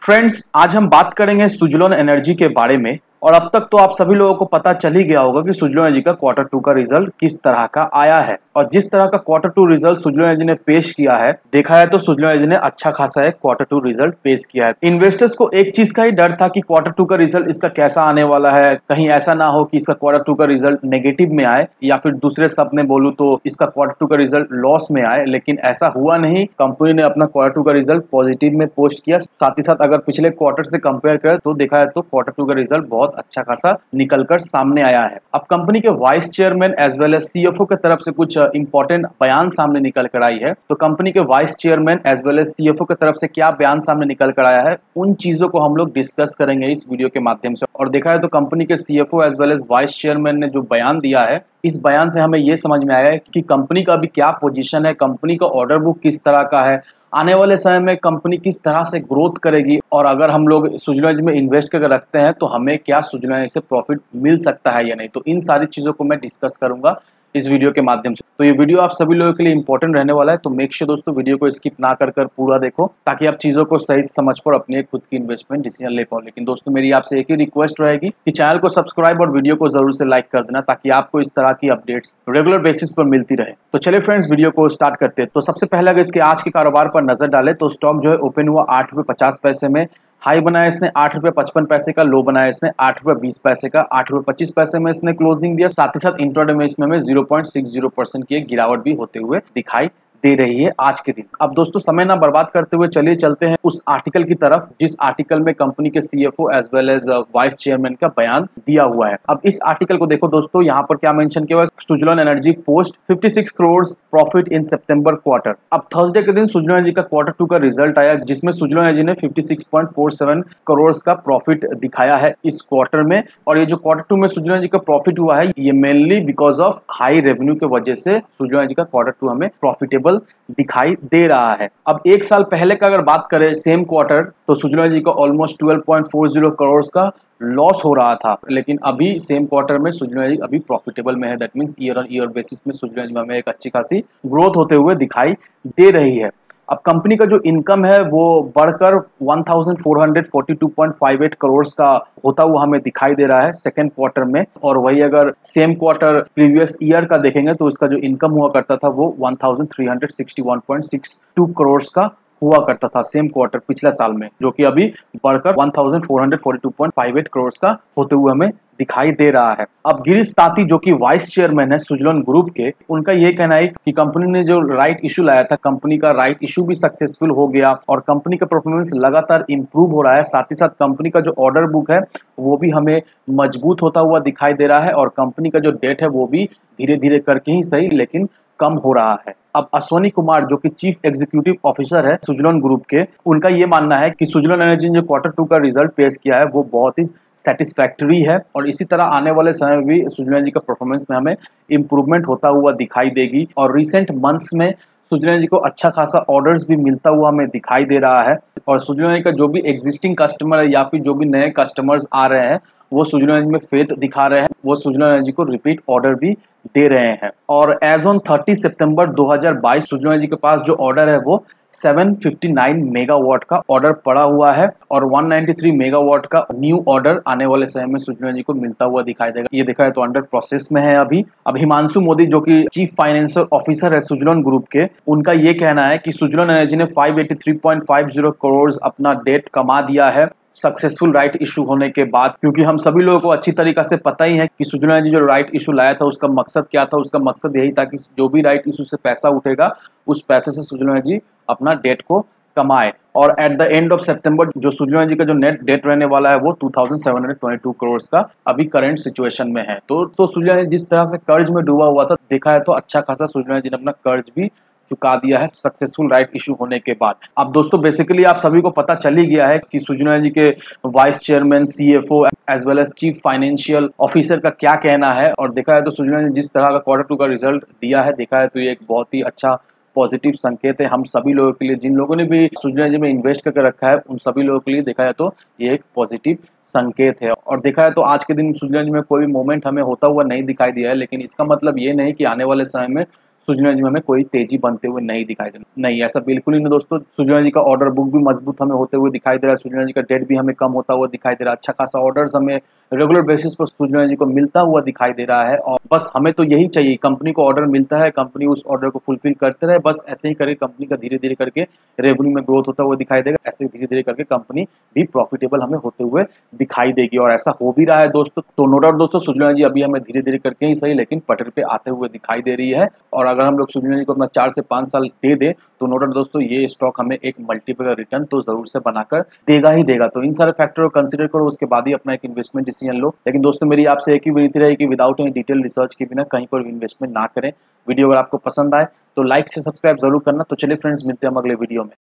Friends, आज हम बात करेंगे सुजलोन एनर्जी के बारे में। और अब तक तो आप सभी लोगों को पता चल ही गया होगा कि सुजलोन एनर्जी का क्वार्टर टू का रिजल्ट किस तरह का आया है। और जिस तरह का quarter two result Suzlon Energy ने पेश किया है, देखा है तो सुजलोन एनर्जी ने अच्छा खासा एक क्वार्टर टू रिजल्ट पेश किया है। इन्वेस्टर्स को एक चीज का ही डर था कि क्वार्टर टू का रिजल्ट इसका कैसा आने वाला है, कहीं ऐसा ना हो कि इसका क्वार्टर टू का रिजल्ट नेगेटिव में आए, या फिर दूसरे शब्द में बोलूं तो इसका क्वार्टर टू का रिजल्ट लॉस में आए। लेकिन ऐसा हुआ नहीं। कंपनी ने अपना क्वार्टर टू का रिजल्ट पॉजिटिव में पोस्ट किया। साथ ही साथ अगर पिछले क्वार्टर से कंपेयर करें तो देखा है तो क्वार्टर टू का रिजल्ट बहुत अच्छा खासा निकलकर सामने आया है। अब कंपनी के vice chairman as well as CFO की तरफ से कुछ इंपॉर्टेंट बयान सामने निकल कर आई है। तो कंपनी के vice chairman as well as CFO की तरफ से क्या बयान सामने निकल कर आया है, उन चीजों को हम लोग डिस्कस करेंगे इस वीडियो के माध्यम से। और देखा है तो कंपनी के CFO as well as vice chairman ने जो बयान दिया है, इस बयान से हमें यह समझ में आया है कि कंपनी का अभी क्या पोजीशन है, कंपनी का ऑर्डर बुक किस तरह का है, आने वाले समय में कंपनी किस तरह से ग्रोथ करेगी, और अगर हम लोग सुजलोन एनर्जी में इन्वेस्ट करके रखते हैं तो हमें क्या सुजलोन एनर्जी से प्रॉफिट मिल सकता है या नहीं। तो इन सारी चीज़ों को मैं डिस्कस करूंगा इस वीडियो के माध्यम से। तो ये वीडियो आप सभी लोगों के लिए इंपॉर्टेंट रहने वाला है, तो मेक श्योर दोस्तों वीडियो को स्किप ना कर पूरा देखो, ताकि आप चीज़ों को सही समझ पर अपनी खुद की इन्वेस्टमेंट डिसीजन ले पाओ। लेकिन दोस्तों मेरी आपसे एक ही रिक्वेस्ट रहेगी कि चैनल को सब्सक्राइब और वीडियो को जरूर से लाइक कर देना, ताकि आपको इस तरह की अपडेट्स रेगुलर बेसिस पर मिलती रहे। तो चलिए फ्रेंड्स, वीडियो को स्टार्ट करते हैं। तो सबसे पहले अगर इसके आज के कारोबार पर नजर डालें तो स्टॉक जो है ओपन हुआ 8.50 में, हाई बनाया इसने 8.55 का, लो बनाया इसने 8.20 का, 8.25 में इसने क्लोजिंग दिया। साथ ही साथ इंट्राडे में इसमें 0.60% की एक गिरावट भी होते हुए दिखाई दे रही है आज के दिन। अब दोस्तों समय ना बर्बाद करते हुए चलिए चलते हैं उस आर्टिकल की तरफ, जिस आर्टिकल में कंपनी के CFO as well as vice chairman का बयान दिया हुआ है। अब इस आर्टिकल को देखो दोस्तों, यहाँ पर क्या मेंशन किया हुआ है, Suzlon energy post 56 crore profit in September quarter. अब थर्सडे के दिन सुजलोन एनर्जी का क्वार्टर टू का रिजल्ट आया, जिसमें सुजलोन एनर्जी ने 56.47 करोड़ का प्रॉफिट दिखाया है इस क्वार्टर में। और ये जो क्वार्टर टू में सुजलोन एनर्जी का प्रॉफिट हुआ है, ये mainly because of high revenue की वजह से सुजलोन एनर्जी का क्वार्टर टू हमें प्रॉफिटेबल दिखाई दे रहा है। अब एक साल पहले का अगर बात करें सेम क्वार्टर, तो सुजलोन एनर्जी को ऑलमोस्ट 12.40 करोड़ का लॉस हो रहा था। लेकिन अभी सेम क्वार्टर में सुजलोन एनर्जी अभी प्रॉफिटेबल में है। That means year on year basis में सुजलोन एनर्जी में हमें एक अच्छी खासी ग्रोथ होते हुए दिखाई दे रही है। अब कंपनी का जो इनकम है वो बढ़कर 1442.58 करोड़ का होता हुआ हमें दिखाई दे रहा है सेकेंड क्वार्टर में। और वही अगर सेम क्वार्टर प्रीवियस ईयर का देखेंगे तो इसका जो इनकम हुआ करता था वो 1361.62 करोड़ का हुआ करता था सेम क्वार्टर पिछले साल में, जो कि अभी बढ़कर 1442.58 करोड़ का होते हुए हमें दिखाई दे रहा है। अब गिरीश ताती जो कि वाइस चेयरमैन है सुजलोन ग्रुप के, उनका ये कहना है कि कंपनी ने जो राइट इशू लाया था, कंपनी का राइट इशू भी सक्सेसफुल हो गया और कंपनी का परफॉर्मेंस लगातार इंप्रूव हो रहा है। साथ ही साथ कंपनी का जो ऑर्डर बुक है वो भी हमें मजबूत होता हुआ दिखाई दे रहा है, और कंपनी का जो डेट है वो भी धीरे धीरे करके ही सही लेकिन कम हो रहा है। अब अश्वनी कुमार जो कि चीफ एग्जीक्यूटिव ऑफिसर है सुजलोन ग्रुप के, उनका ये मानना है कि सुजलोन एनर्जी ने जो क्वार्टर टू का रिजल्ट पेश किया है वो बहुत ही सेटिस्फैक्टरी है, और इसी तरह आने वाले समय में भी सुजलोन एनर्जी का परफॉर्मेंस में हमें इंप्रूवमेंट होता हुआ दिखाई देगी। और रिसेंट मंथ्स में सुजलोन एनर्जी को अच्छा खासा ऑर्डर्स भी मिलता हुआ हमें दिखाई दे रहा है। और सुजलोन एनर्जी का जो भी एग्जिस्टिंग कस्टमर है या फिर जो भी नए कस्टमर्स आ रहे हैं, वो सुजलोन एनर्जी में फेथ दिखा रहे हैं, वो सुजलोन एनर्जी को रिपीट ऑर्डर भी दे रहे हैं। और एज ऑन 30 सितंबर 2022 सुजलोन एनर्जी के पास जो ऑर्डर है वो 759 मेगावाट का ऑर्डर पड़ा हुआ है, और 193 मेगावाट का न्यू ऑर्डर आने वाले समय में सुजलोन एनर्जी को मिलता हुआ दिखाई देगा। ये देखा है तो अंडर प्रोसेस में है अभी। अब हिमांशु मोदी जो कि चीफ फाइनेंशियल ऑफिसर है सुजलोन ग्रुप के, उनका ये कहना है कि सुजलोन एनर्जी ने 583.50 करोड़ अपना डेट कमा दिया है सक्सेसफुल राइट इशू होने के बाद। क्योंकि हम सभी लोगों को अच्छी तरीके से पता ही है कि सुजलोन एनर्जी जो राइट इशू लाया था उसका मकसद क्या था। उसका मकसद यही था कि जो भी राइट इशू से पैसा उठेगा उस पैसे से सुजलोन एनर्जी अपना डेट को कमाए। और एट द एंड ऑफ सितंबर जो सुजलोन एनर्जी का जो नेट डेट रहने वाला है वो 2722 करोड़ का अभी करंट सिचुएशन में है। तो सुजलोन एनर्जी जिस तरह से कर्ज में डूबा हुआ था, देखा है तो अच्छा खासा सुजलोन एनर्जी ने अपना कर्ज भी चुका दिया है सक्सेसफुल राइट इशू होने के बाद। अब दोस्तों बेसिकली आप सभी को पता चल ही गया है कि सुजलोन एनर्जी के vice chairman, CFO as well as chief financial officer का क्या कहना है। और देखा है तो सुजलोन एनर्जी जिस तरह का क्वार्टर टू का रिजल्ट दिया है, देखा है तो ये एक बहुत ही अच्छा पॉजिटिव संकेत है हम सभी लोगों के लिए। जिन लोगों ने भी सुजलोन एनर्जी में इन्वेस्ट करके रखा है उन सभी लोगों के लिए देखा है तो ये एक पॉजिटिव संकेत है। और देखा है तो आज के दिन सुजलोन एनर्जी में कोई भी मूवमेंट हमें होता हुआ नहीं दिखाई दिया है, लेकिन इसका मतलब ये नहीं कि आने वाले समय में सुजला एनर्जी में हमें कोई तेजी बनते हुए नहीं दिखाई दे रही। नहीं, ऐसा बिल्कुल ही नहीं दोस्तों। सुजला एनर्जी का ऑर्डर बुक भी मजबूत हमें होते हुए दिखाई दे रहा है। सुजला एनर्जी का डेट भी हमें कम होता हुआ दिखाई दे रहा है। अच्छा खासा ऑर्डर्स हमें रेगुलर बेसिस पर सुजला एनर्जी को मिलता हुआ दिखाई दे रहा है। और बस हमें तो यही चाहिए, कंपनी को ऑर्डर मिलता है, कंपनी उस ऑर्डर को फुलफिल करते रहे, बस ऐसे ही करे कंपनी का धीरे धीरे करके रेवेन्यू में ग्रोथ होता हुआ दिखाई देगा। ऐसे धीरे धीरे करके कंपनी भी प्रॉफिटेबल हमें होते हुए दिखाई देगी, और ऐसा हो भी रहा है दोस्तों। तो नो डाउट दोस्तों, सुजला एनर्जी अभी हमें धीरे धीरे करके ही सही लेकिन पटरी पे आते हुए दिखाई दे रही है। और अगर हम लोग सुजला एनर्जी को अपना 4 से 5 साल दे दें तो नो डाउट दोस्तों ये स्टॉक हमें एक मल्टीपल रिटर्न तो जरूर से बनाकर देगा ही देगा। तो इन सारे फैक्टर को कंसीडर करो, उसके बाद ही अपना एक इन्वेस्टमेंट डिसीजन लो। लेकिन दोस्तों मेरी आपसे एक ही विनती रही कि विदाउट एनी डिटेल रिसर्च के बिना कहीं पर इन्वेस्टमेंट ना करें। वीडियो अगर आपको पसंद आए तो लाइक से सब्सक्राइब जरूर करना। तो चलिए फ्रेंड्स, मिलते हैं हम अगले वीडियो में।